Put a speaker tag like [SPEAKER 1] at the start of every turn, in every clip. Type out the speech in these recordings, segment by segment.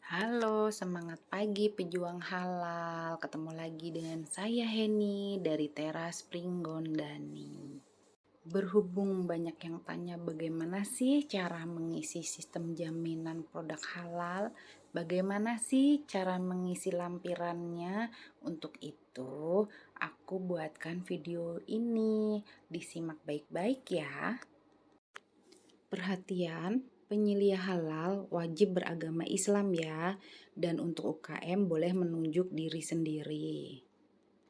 [SPEAKER 1] Halo, semangat pagi pejuang halal. Ketemu lagi dengan saya Heni dari Teras Pringgondani. Berhubung banyak yang tanya bagaimana sih cara mengisi sistem jaminan produk halal, bagaimana sih cara mengisi lampirannya. Untuk itu, aku buatkan video ini. Disimak baik-baik ya. Perhatian, penyelia halal wajib beragama Islam ya, dan untuk UKM boleh menunjuk diri sendiri.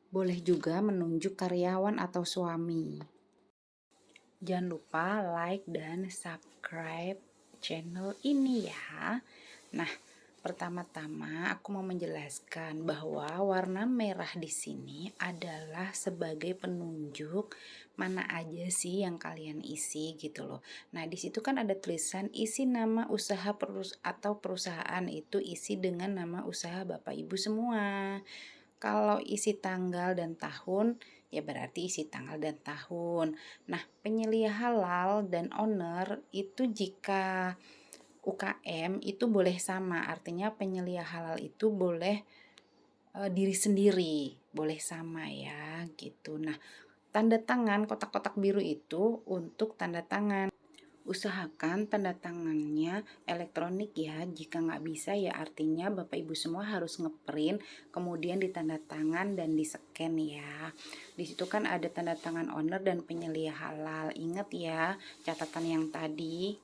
[SPEAKER 1] Boleh juga menunjuk karyawan atau suami. Jangan lupa like dan subscribe channel ini ya. Nah, pertama-tama aku mau menjelaskan bahwa warna merah di sini adalah sebagai penunjuk mana aja sih yang kalian isi gitu loh. Nah, di situ kan ada tulisan isi nama usaha atau perusahaan, itu isi dengan nama usaha Bapak Ibu semua. Kalau isi tanggal dan tahun, ya berarti isi tanggal dan tahun. Nah, penyelia halal dan owner itu jika UKM itu boleh sama, artinya penyelia halal itu boleh diri sendiri, boleh sama ya gitu. Nah, tanda tangan kotak-kotak biru itu untuk tanda tangan. Usahakan tanda tangannya elektronik ya. Jika nggak bisa ya artinya Bapak Ibu semua harus ngeprint, kemudian ditanda tangan dan di-scan ya. Di situ kan ada tanda tangan owner dan penyelia halal. Ingat ya catatan yang tadi.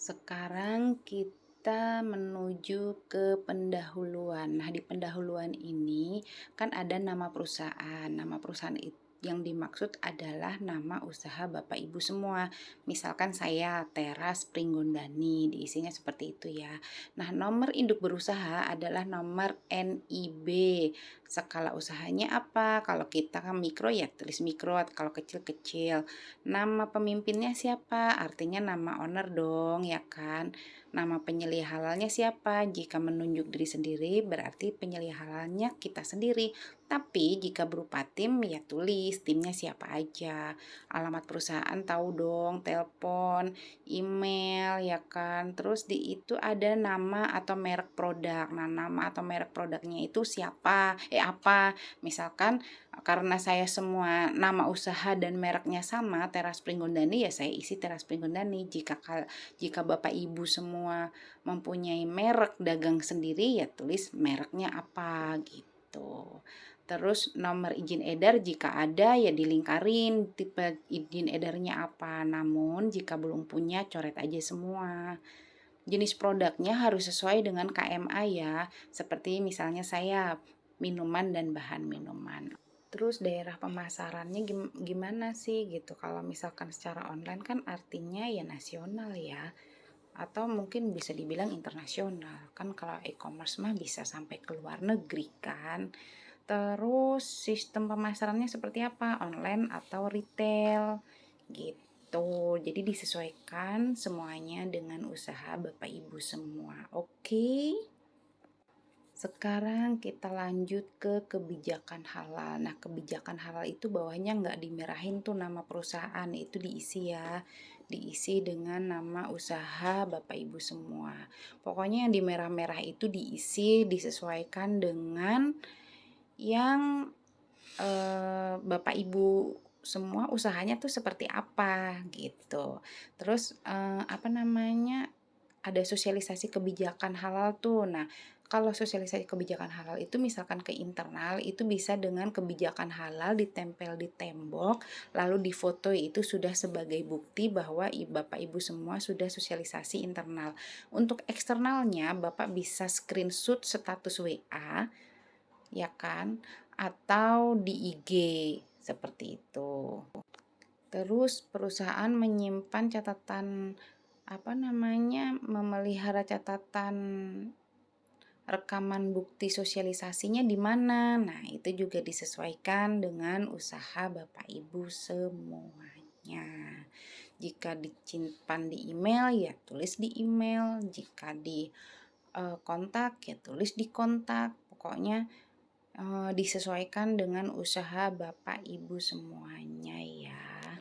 [SPEAKER 1] Sekarang kita menuju ke pendahuluan. Nah, di pendahuluan ini kan ada nama perusahaan. Nama perusahaan itu yang dimaksud adalah nama usaha Bapak Ibu semua. Misalkan saya Teras Pringgondani, diisinya seperti itu ya. Nah, nomor induk berusaha adalah nomor NIB. Skala usahanya apa? Kalau kita kan mikro ya tulis mikro, kalau kecil-kecil. Nama pemimpinnya siapa? Artinya nama owner dong ya kan. Nama penyelia halalnya siapa? Jika menunjuk diri sendiri berarti penyelia halalnya kita sendiri. Tapi jika berupa tim ya tulis timnya siapa aja. Alamat perusahaan tahu dong, telepon, email ya kan. Terus di itu ada nama atau merek produk. Nah, nama atau merek produknya itu siapa? Apa? Misalkan karena saya semua nama usaha dan mereknya sama, Teras Pringgondani, ya saya isi Teras Pringgondani. Jika Bapak Ibu semua mempunyai merek dagang sendiri, ya tulis mereknya apa gitu. Terus nomor izin edar jika ada ya dilingkarin tipe izin edarnya apa. Namun jika belum punya coret aja semua. Jenis produknya harus sesuai dengan KMA ya. Seperti misalnya saya minuman dan bahan minuman. Terus daerah pemasarannya gimana sih gitu. Kalau misalkan secara online kan artinya ya nasional ya. Atau mungkin bisa dibilang internasional. Kan kalau e-commerce mah bisa sampai ke luar negeri kan. Terus sistem pemasarannya seperti apa? Online atau retail gitu. Jadi disesuaikan semuanya dengan usaha Bapak Ibu semua. Oke. Sekarang kita lanjut ke kebijakan halal. Nah, kebijakan halal itu bawahnya nggak dimerahin tuh nama perusahaan, itu diisi ya. Diisi dengan nama usaha Bapak Ibu semua. Pokoknya yang di merah-merah itu diisi, disesuaikan dengan yang Bapak Ibu semua usahanya tuh seperti apa gitu. Terus apa namanya, ada sosialisasi kebijakan halal tuh. Nah, kalau sosialisasi kebijakan halal itu misalkan ke internal itu bisa dengan kebijakan halal ditempel di tembok lalu difoto, itu sudah sebagai bukti bahwa Bapak Ibu semua sudah sosialisasi internal. Untuk eksternalnya Bapak bisa screenshot status WA ya kan, atau di IG seperti itu. Terus perusahaan menyimpan catatan memelihara catatan rekaman bukti sosialisasinya di mana. Nah, itu juga disesuaikan dengan usaha Bapak Ibu semuanya. Jika disimpan di email ya tulis di email, jika di kontak ya tulis di kontak. Pokoknya disesuaikan dengan usaha Bapak Ibu semuanya ya.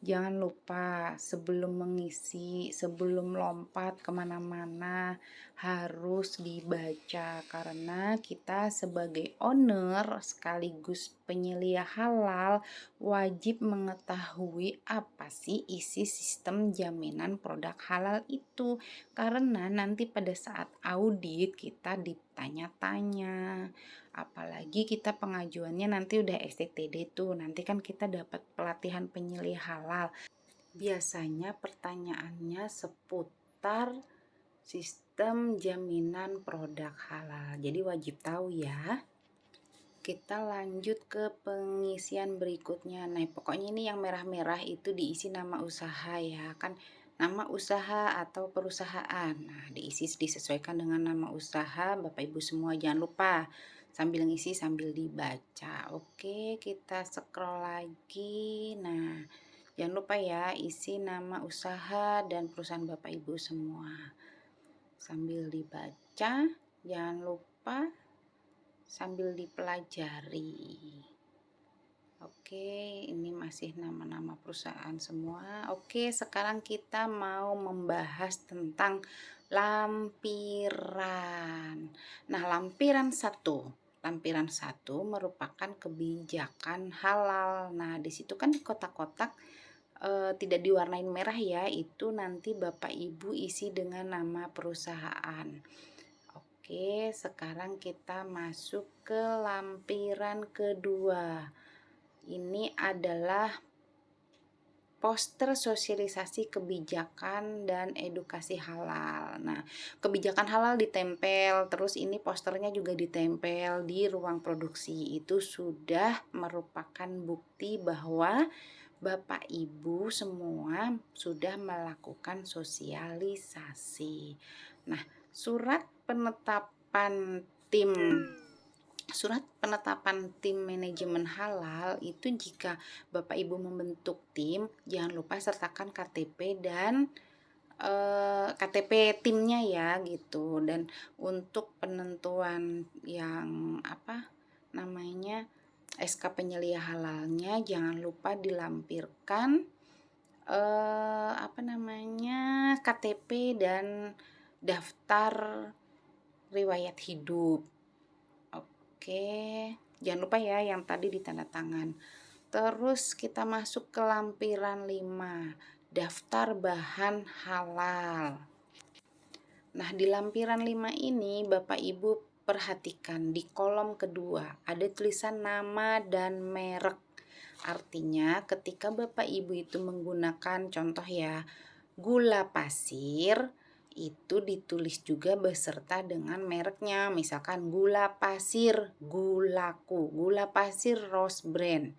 [SPEAKER 1] Jangan lupa sebelum mengisi, sebelum lompat kemana-mana harus dibaca karena kita sebagai owner sekaligus penyelia halal wajib mengetahui apa sih isi sistem jaminan produk halal itu, karena nanti pada saat audit kita ditanya-tanya. Apalagi kita pengajuannya nanti udah STTD tuh, nanti kan kita dapat pelatihan penyelih halal. Biasanya pertanyaannya seputar sistem jaminan produk halal. Jadi wajib tahu ya. Kita lanjut ke pengisian berikutnya. Nah, pokoknya ini yang merah-merah itu diisi nama usaha ya, kan nama usaha atau perusahaan. Nah, disesuaikan dengan nama usaha. Bapak Ibu semua jangan lupa sambil ngisi sambil dibaca. Oke, kita scroll lagi. Nah, jangan lupa ya isi nama usaha dan perusahaan Bapak Ibu semua. Sambil dibaca, jangan lupa sambil dipelajari. Oke, ini masih nama-nama perusahaan semua. Oke, sekarang kita mau membahas tentang lampiran. Nah, lampiran satu merupakan kebijakan halal. Nah, di situ kan di kotak-kotak tidak diwarnain merah ya, itu nanti Bapak Ibu isi dengan nama perusahaan. Oke, sekarang kita masuk ke lampiran kedua. Ini adalah poster sosialisasi kebijakan dan edukasi halal. Nah, kebijakan halal ditempel, terus ini posternya juga ditempel di ruang produksi. Itu sudah merupakan bukti bahwa Bapak Ibu semua sudah melakukan sosialisasi. Nah, tim surat penetapan tim manajemen halal itu jika Bapak Ibu membentuk tim, jangan lupa sertakan KTP dan KTP timnya ya gitu. Dan untuk penentuan yang SK penyelia halalnya jangan lupa dilampirkan KTP dan daftar riwayat hidup. Oke, jangan lupa ya yang tadi ditanda tangan. Terus kita masuk ke lampiran 5, daftar bahan halal. Nah, di lampiran 5 ini Bapak Ibu perhatikan di kolom kedua ada tulisan nama dan merek. Artinya ketika Bapak Ibu itu menggunakan contoh ya, gula pasir itu ditulis juga beserta dengan mereknya. Misalkan gula pasir Gulaku, gula pasir Rose Brand.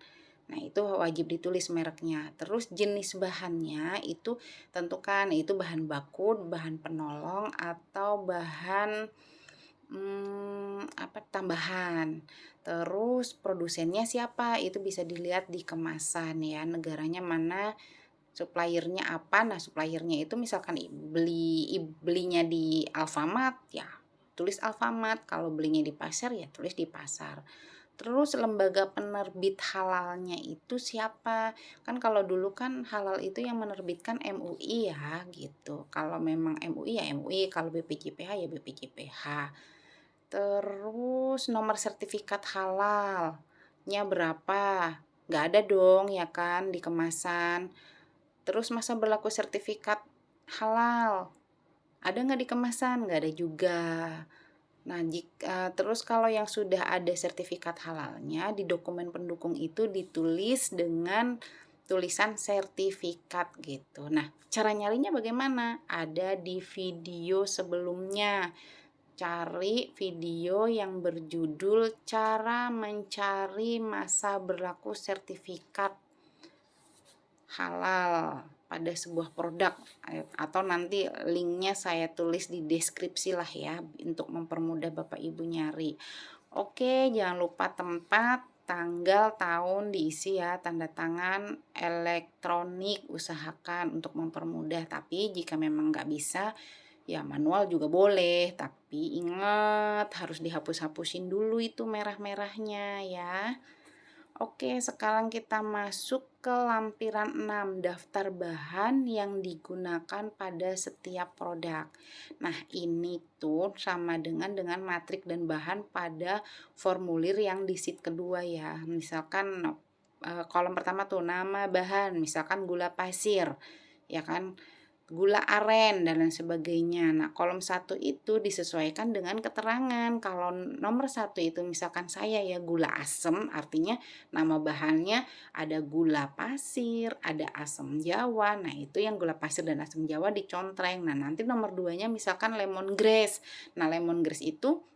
[SPEAKER 1] Nah, itu wajib ditulis mereknya. Terus jenis bahannya itu tentukan itu bahan baku, bahan penolong atau bahan tambahan. Terus produsennya siapa? Itu bisa dilihat di kemasan ya, negaranya mana, suppliernya apa. Nah, suppliernya itu misalkan belinya di Alfamart ya tulis Alfamart, kalau belinya di pasar ya tulis di pasar. Terus lembaga penerbit halalnya itu siapa? Kan kalau dulu kan halal itu yang menerbitkan MUI ya gitu. Kalau memang MUI ya MUI, kalau BPJPH ya BPJPH. Terus nomor sertifikat halalnya berapa? Nggak ada dong ya kan di kemasan. Terus masa berlaku sertifikat halal, ada nggak di kemasan? Nggak ada juga. Nah, terus kalau yang sudah ada sertifikat halalnya, di dokumen pendukung itu ditulis dengan tulisan sertifikat gitu. Nah, cara nyarinya bagaimana? Ada di video sebelumnya. Cari video yang berjudul cara mencari masa berlaku sertifikat halal pada sebuah produk, atau nanti linknya saya tulis di deskripsi lah ya untuk mempermudah Bapak Ibu nyari. Oke, jangan lupa tempat, tanggal, tahun diisi ya, tanda tangan elektronik usahakan untuk mempermudah. Tapi jika memang nggak bisa ya manual juga boleh, tapi ingat harus dihapus-hapusin dulu itu merah-merahnya ya. Oke, sekarang kita masuk ke lampiran 6, daftar bahan yang digunakan pada setiap produk. Nah, ini tuh sama dengan matrik dan bahan pada formulir yang di sheet kedua ya. Misalkan kolom pertama tuh nama bahan, misalkan gula pasir, ya kan? Gula aren dan lain sebagainya. Nah, kolom satu itu disesuaikan dengan keterangan. Kalau nomor satu itu misalkan saya ya gula asem, artinya nama bahannya ada gula pasir, ada asam jawa. Nah, itu yang gula pasir dan asam jawa dicontreng. Nah, nanti nomor duanya misalkan lemongrass. Nah, lemongrass itu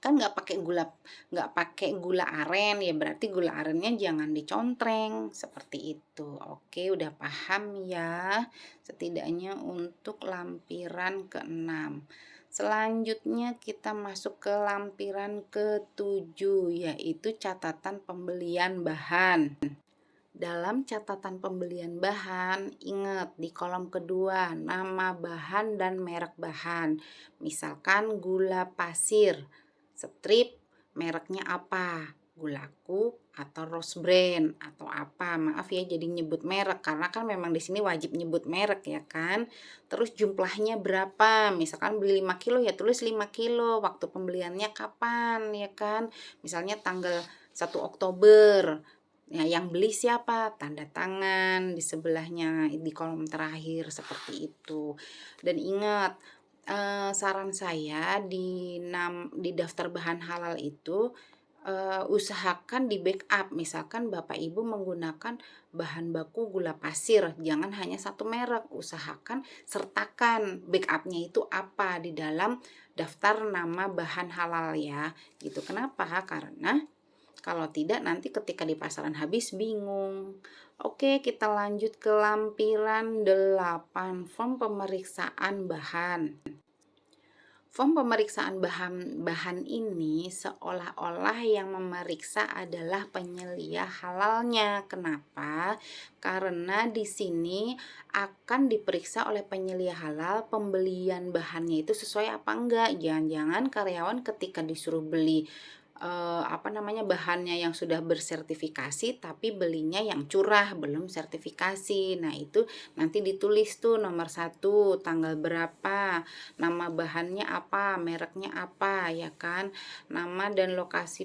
[SPEAKER 1] kan nggak pakai gula aren, ya berarti gula arennya jangan dicontreng, seperti itu. Oke, udah paham ya? Setidaknya untuk lampiran ke-6. Selanjutnya kita masuk ke lampiran ke-7, yaitu catatan pembelian bahan. Dalam catatan pembelian bahan, ingat di kolom kedua nama bahan dan merek bahan. Misalkan gula pasir, strip mereknya apa? Gulaku atau Rose Brand atau apa? Maaf ya jadi nyebut merek karena kan memang di sini wajib nyebut merek ya kan. Terus jumlahnya berapa? Misalkan beli 5 kilo ya tulis 5 kilo. Waktu pembeliannya kapan ya kan? Misalnya tanggal 1 Oktober. Ya, yang beli siapa? Tanda tangan di sebelahnya di kolom terakhir seperti itu. Dan ingat, saran saya di daftar bahan halal itu usahakan di backup. Misalkan Bapak Ibu menggunakan bahan baku gula pasir, jangan hanya satu merek. Usahakan sertakan backupnya itu apa di dalam daftar nama bahan halal ya. Gitu. Kenapa? Karena kalau tidak nanti ketika di pasaran habis bingung. Oke, kita lanjut ke lampiran 8, form pemeriksaan bahan. Form pemeriksaan bahan ini seolah-olah yang memeriksa adalah penyelia halalnya. Kenapa? Karena di sini akan diperiksa oleh penyelia halal pembelian bahannya itu sesuai apa enggak. Jangan-jangan karyawan ketika disuruh beli bahannya yang sudah bersertifikasi tapi belinya yang curah belum sertifikasi. Nah, itu nanti ditulis tuh nomor 1 tanggal berapa, nama bahannya apa, mereknya apa ya kan, nama dan lokasi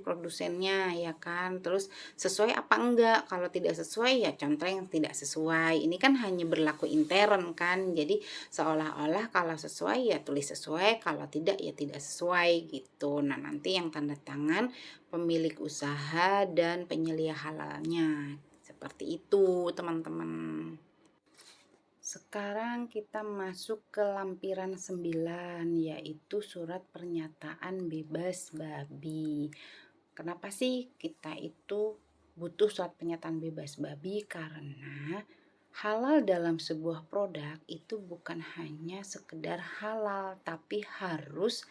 [SPEAKER 1] produsennya ya kan, terus sesuai apa enggak. Kalau tidak sesuai ya contreng tidak sesuai. Ini kan hanya berlaku intern kan, jadi seolah-olah kalau sesuai ya tulis sesuai, kalau tidak ya tidak sesuai gitu. Nah, nanti yang tanda tangan pemilik usaha dan penyelia halalnya, seperti itu teman-teman. Sekarang kita masuk ke lampiran 9, yaitu surat pernyataan bebas babi. Kenapa sih kita itu butuh surat pernyataan bebas babi? Karena halal dalam sebuah produk itu bukan hanya sekedar halal, tapi harus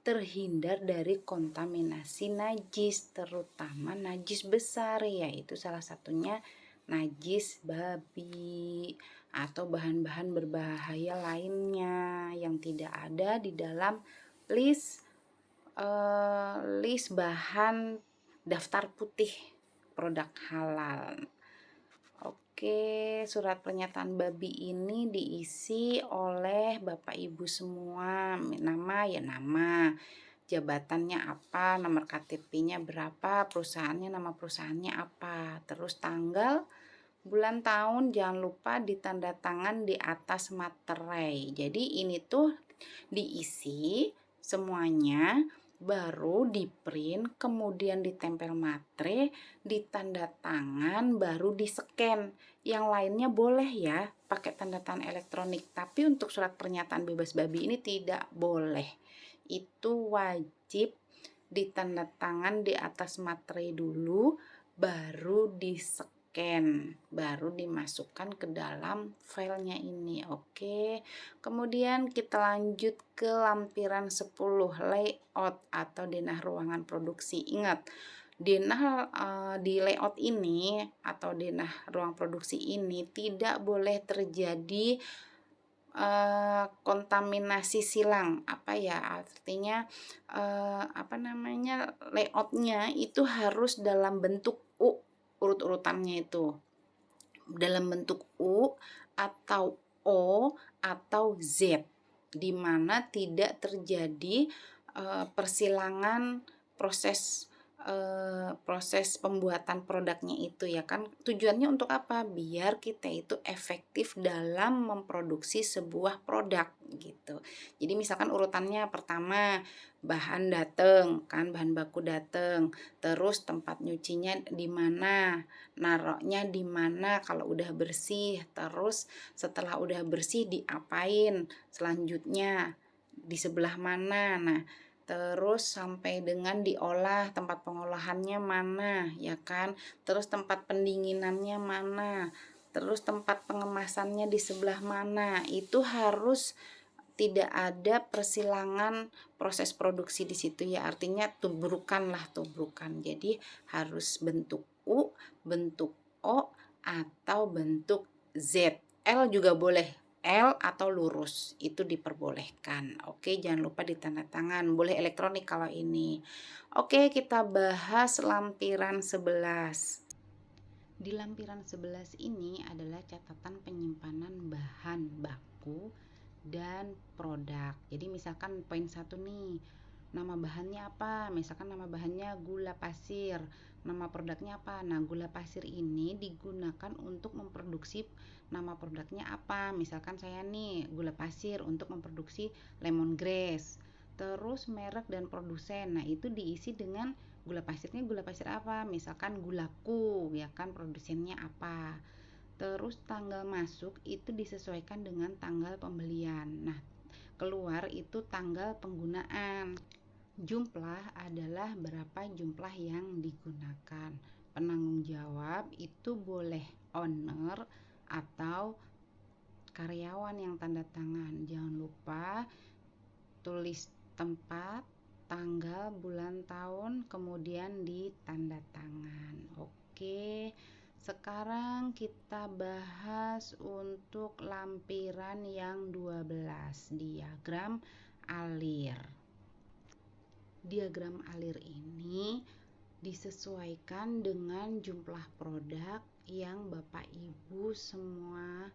[SPEAKER 1] terhindar dari kontaminasi najis, terutama najis besar, yaitu salah satunya najis babi atau bahan-bahan berbahaya lainnya yang tidak ada di dalam list bahan daftar putih produk halal. Oke, surat pernyataan babi ini diisi oleh Bapak Ibu semua. Nama ya nama, jabatannya apa, nomor KTP-nya berapa, perusahaannya nama perusahaannya apa, terus tanggal, bulan, tahun, jangan lupa ditanda tangan di atas materai. Jadi ini tuh diisi semuanya, baru di print, kemudian ditempel materai, ditanda tangan, baru di scan. Yang lainnya boleh ya pakai tanda tangan elektronik, tapi untuk surat pernyataan bebas babi ini tidak boleh. Itu wajib ditanda tangan di atas materai dulu, baru di scan, baru dimasukkan ke dalam filenya ini. Oke. Kemudian kita lanjut ke lampiran 10, layout atau denah ruangan produksi. Ingat, denah di layout ini atau denah ruang produksi ini tidak boleh terjadi kontaminasi silang, apa ya, artinya, layoutnya itu harus dalam bentuk U, urut-urutannya itu. Dalam bentuk U, atau O, atau Z, di mana tidak terjadi, persilangan proses, proses pembuatan produknya itu ya kan. Tujuannya untuk apa? Biar kita itu efektif dalam memproduksi sebuah produk gitu. Jadi misalkan urutannya pertama, bahan dateng kan, bahan baku dateng, terus tempat nyucinya di mana, naroknya di mana kalau udah bersih, terus setelah udah bersih diapain, selanjutnya di sebelah mana. Nah, terus sampai dengan diolah, tempat pengolahannya mana, ya kan? Terus tempat pendinginannya mana, terus tempat pengemasannya di sebelah mana. Itu harus tidak ada persilangan proses produksi di situ ya, artinya tubrukan lah, tubrukan. Jadi harus bentuk U, bentuk O, atau bentuk Z. L juga boleh, L atau lurus, itu diperbolehkan. Oke, jangan lupa ditanda tangan, boleh elektronik kalau ini. Oke, kita bahas lampiran 11. Di lampiran 11 ini adalah catatan penyimpanan bahan baku dan produk. Jadi misalkan poin 1 nih, nama bahannya apa? Misalkan nama bahannya gula pasir. Nama produknya apa? Nah, gula pasir ini digunakan untuk memproduksi nama produknya apa? Misalkan saya nih, gula pasir untuk memproduksi lemongrass. Terus merek dan produsen. Nah, itu diisi dengan gula pasirnya gula pasir apa? Misalkan gulaku, ya kan, produsennya apa. Terus tanggal masuk itu disesuaikan dengan tanggal pembelian. Nah, keluar itu tanggal penggunaan. Jumlah adalah berapa jumlah yang digunakan. Penanggung jawab itu boleh owner atau karyawan yang tanda tangan. Jangan lupa tulis tempat, tanggal, bulan, tahun, kemudian ditanda tangan. Oke. Sekarang kita bahas untuk lampiran yang 12, diagram alir. Diagram alir ini disesuaikan dengan jumlah produk yang Bapak Ibu semua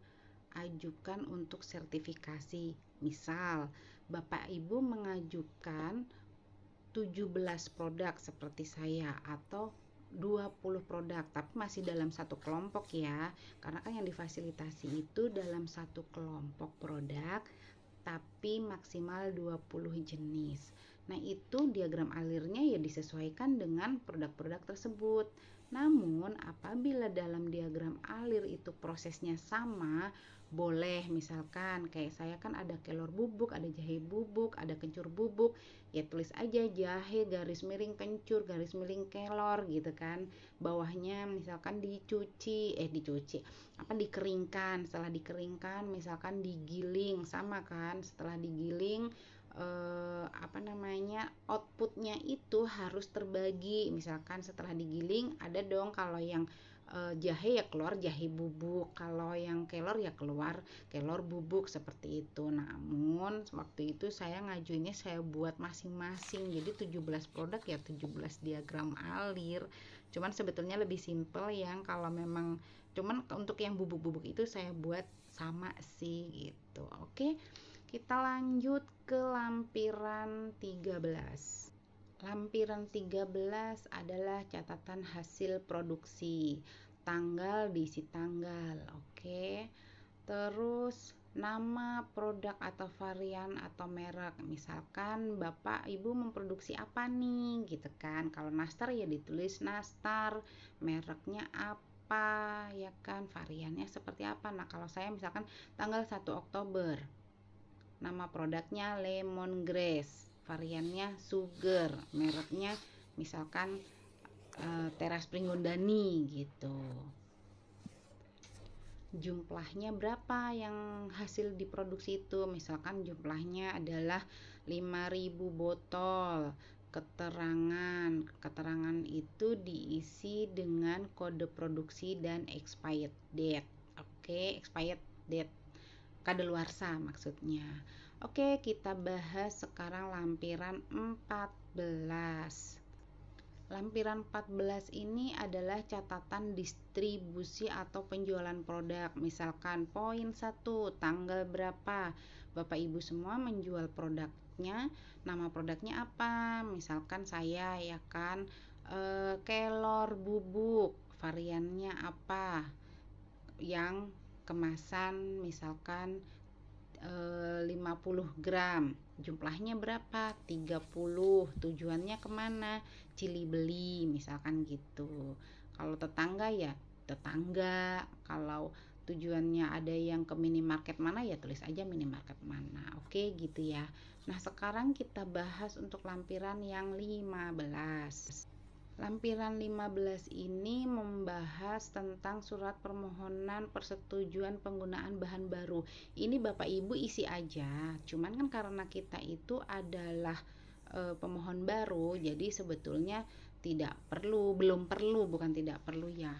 [SPEAKER 1] ajukan untuk sertifikasi. Misal, Bapak Ibu mengajukan 17 produk seperti saya, atau 20 produk, tapi masih dalam satu kelompok ya, karena kan yang difasilitasi itu dalam satu kelompok produk tapi maksimal 20 jenis. Nah, itu diagram alirnya ya disesuaikan dengan produk-produk tersebut. Namun, apabila dalam diagram alir itu prosesnya sama, boleh misalkan kayak saya kan ada kelor bubuk, ada jahe bubuk, ada kencur bubuk, ya tulis aja jahe garis miring kencur garis miring kelor gitu kan. Bawahnya misalkan dikeringkan, setelah dikeringkan misalkan digiling, sama kan, setelah digiling outputnya itu harus terbagi. Misalkan setelah digiling ada dong, kalau yang jahe ya keluar jahe bubuk, kalau yang kelor ya keluar kelor bubuk, seperti itu. Namun waktu itu saya ngajuinnya saya buat masing-masing, jadi 17 produk ya 17 diagram alir. Cuman sebetulnya lebih simple yang kalau memang, cuman untuk yang bubuk-bubuk itu saya buat sama sih gitu. Oke, kita lanjut ke lampiran 13. Lampiran 13 adalah catatan hasil produksi. Tanggal diisi tanggal, oke. Terus nama produk atau varian atau merek. Misalkan Bapak Ibu memproduksi apa nih gitu kan. Kalau nastar ya ditulis nastar, mereknya apa, ya kan, variannya seperti apa. Nah, kalau saya misalkan tanggal 1 Oktober, nama produknya lemongrass, variannya sugar, mereknya misalkan Teras Pringgondani gitu. Jumlahnya berapa yang hasil diproduksi itu, misalkan jumlahnya adalah 5.000 botol. Keterangan itu diisi dengan kode produksi dan expired date. Oke, expired date. kadaluarsa maksudnya. Oke, kita bahas sekarang lampiran 14. Lampiran 14 ini adalah catatan distribusi atau penjualan produk. Misalkan poin 1, tanggal berapa. Bapak Ibu semua menjual produknya, nama produknya apa? Misalkan saya ya kan, kelor bubuk, variannya apa? Yang kemasan misalkan 50 gram, jumlahnya berapa? 30. Tujuannya kemana? Cilibeli misalkan gitu. Kalau tetangga ya tetangga, kalau tujuannya ada yang ke minimarket mana ya tulis aja minimarket mana. Oke gitu ya. Nah sekarang kita bahas untuk lampiran yang 15. Lampiran 15 ini membahas tentang surat permohonan persetujuan penggunaan bahan baru. Ini Bapak Ibu isi aja. Cuman kan karena kita itu adalah pemohon baru, jadi sebetulnya belum perlu, bukan tidak perlu ya.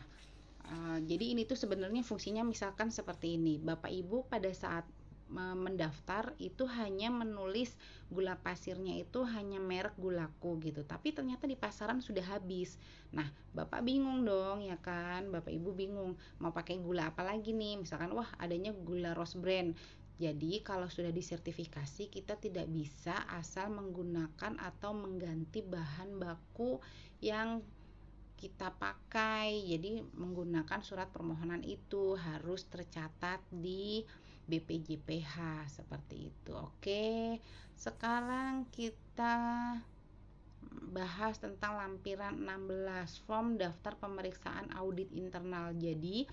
[SPEAKER 1] Jadi ini tuh sebenarnya fungsinya misalkan seperti ini. Bapak Ibu pada saat mendaftar itu hanya menulis gula pasirnya itu hanya merek Gulaku gitu, tapi ternyata di pasaran sudah habis. Nah Bapak bingung dong ya kan, Bapak Ibu bingung mau pakai gula apa lagi nih, misalkan wah adanya gula Rose Brand. Jadi kalau sudah disertifikasi kita tidak bisa asal menggunakan atau mengganti bahan baku yang kita pakai. Jadi menggunakan surat permohonan itu harus tercatat di BPJPH seperti itu. Oke. Sekarang kita bahas tentang lampiran 16, form daftar pemeriksaan audit internal. Jadi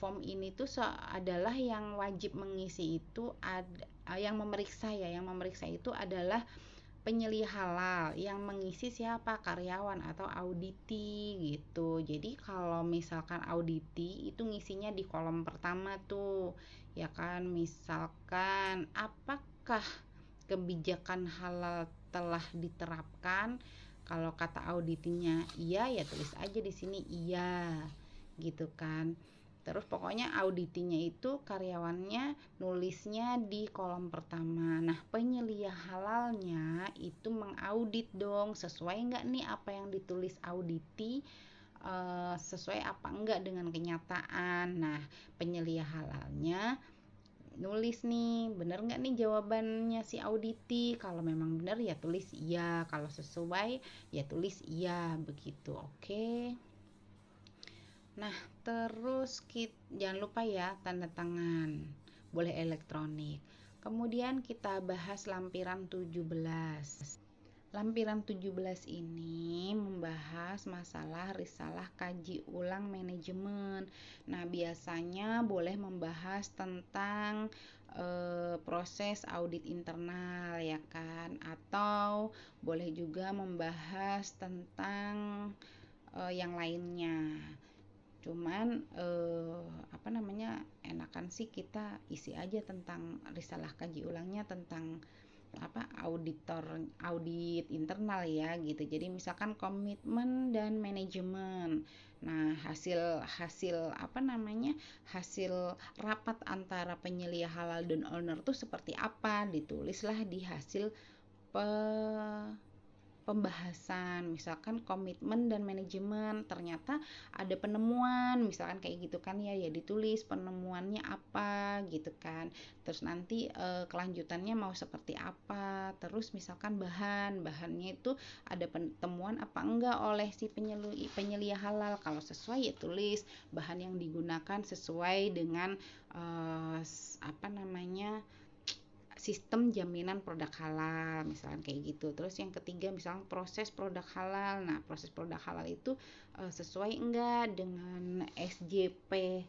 [SPEAKER 1] form ini tuh adalah yang wajib mengisi itu yang memeriksa itu adalah penyelia halal, yang mengisi siapa? Karyawan atau auditi gitu. Jadi kalau misalkan auditi itu ngisinya di kolom pertama tuh ya kan, misalkan apakah kebijakan halal telah diterapkan. Kalau kata auditinya iya ya tulis aja di sini iya gitu kan. Terus pokoknya auditinya itu karyawannya nulisnya di kolom pertama. Nah penyelia halalnya itu mengaudit dong, sesuai nggak nih apa yang ditulis auditi, sesuai apa enggak dengan kenyataan. Nah penyelia halalnya nulis nih bener nggak nih jawabannya si auditi. Kalau memang bener ya tulis iya, kalau sesuai ya tulis iya begitu. Oke. Nah, terus jangan lupa ya tanda tangan, boleh elektronik. Kemudian kita bahas lampiran 17. Lampiran 17 ini membahas masalah risalah kaji ulang manajemen. Nah, biasanya boleh membahas tentang proses audit internal ya kan, atau boleh juga membahas tentang yang lainnya. Cuman enakan sih kita isi aja tentang risalah kaji ulangnya tentang audit internal ya gitu. Jadi misalkan komitmen dan manajemen. Nah hasil rapat antara penyelia halal dan owner tuh seperti apa, ditulislah di hasil pembahasan. Misalkan komitmen dan manajemen, ternyata ada penemuan misalkan kayak gitu kan ya ditulis penemuannya apa gitu kan. Terus nanti kelanjutannya mau seperti apa. Terus misalkan bahannya itu ada penemuan apa enggak oleh si penyelia halal. Kalau sesuai ya tulis bahan yang digunakan sesuai dengan sistem jaminan produk halal misalkan kayak gitu. Terus yang ketiga misalkan proses produk halal. Nah proses produk halal itu sesuai enggak dengan SJPH-nya.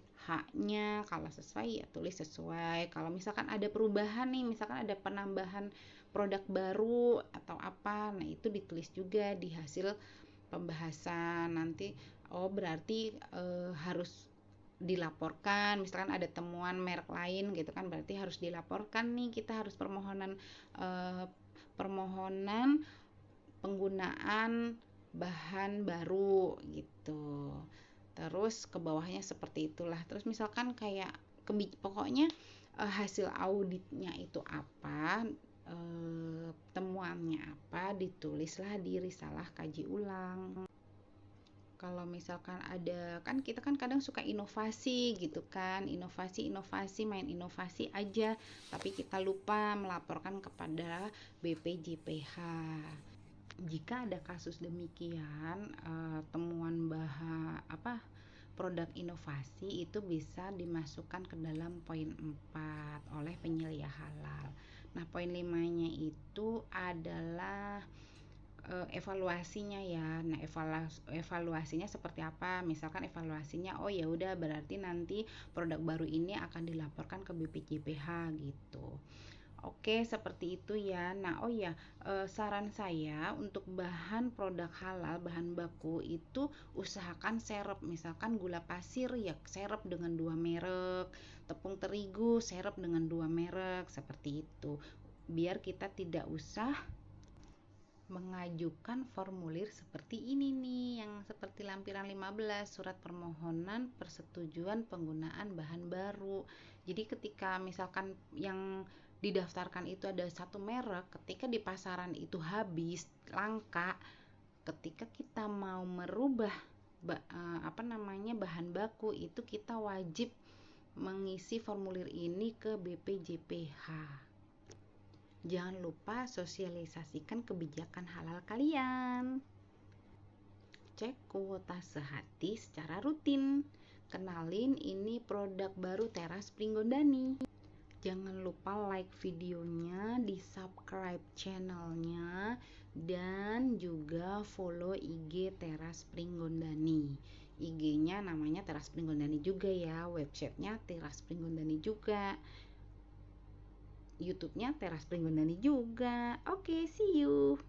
[SPEAKER 1] Kalau sesuai ya tulis sesuai. Kalau misalkan ada perubahan nih, misalkan ada penambahan produk baru atau apa, nah itu ditulis juga di hasil pembahasan. Nanti berarti harus dilaporkan, misalkan ada temuan merek lain gitu kan, berarti harus dilaporkan nih, kita harus permohonan penggunaan bahan baru gitu. Terus ke bawahnya seperti itulah. Terus misalkan kayak pokoknya hasil auditnya itu apa, temuannya apa, ditulislah di risalah kaji ulang. Kalau misalkan ada, kan kita kan kadang suka inovasi gitu kan, inovasi main inovasi aja, tapi kita lupa melaporkan kepada BPJPH. Jika ada kasus demikian, temuan produk inovasi itu bisa dimasukkan ke dalam poin 4 oleh penyelia halal. Nah, poin 5-nya itu adalah evaluasinya ya. Nah, evaluasinya seperti apa? Misalkan evaluasinya, oh ya udah berarti nanti produk baru ini akan dilaporkan ke BPJPH gitu. Oke, seperti itu ya. Nah, oh ya, saran saya untuk bahan produk halal, bahan baku itu usahakan serep. Misalkan gula pasir ya serep dengan 2 merek, tepung terigu serep dengan 2 merek, seperti itu. Biar kita tidak usah mengajukan formulir seperti ini nih, yang seperti lampiran 15, surat permohonan persetujuan penggunaan bahan baru. Jadi ketika misalkan yang didaftarkan itu ada satu merek, ketika di pasaran itu habis, langka, ketika kita mau merubah bahan baku itu kita wajib mengisi formulir ini ke BPJPH. Jangan lupa sosialisasikan kebijakan halal kalian. Cek kuota sehati secara rutin. Kenalin ini produk baru Teras Pringgondani. Jangan lupa like videonya, di subscribe channelnya, dan juga follow IG Teras Pringgondani. IG-nya namanya Teras Pringgondani juga ya, websitenya Teras Pringgondani juga. YouTube-nya Teras Pringgondani juga. Oke, see you.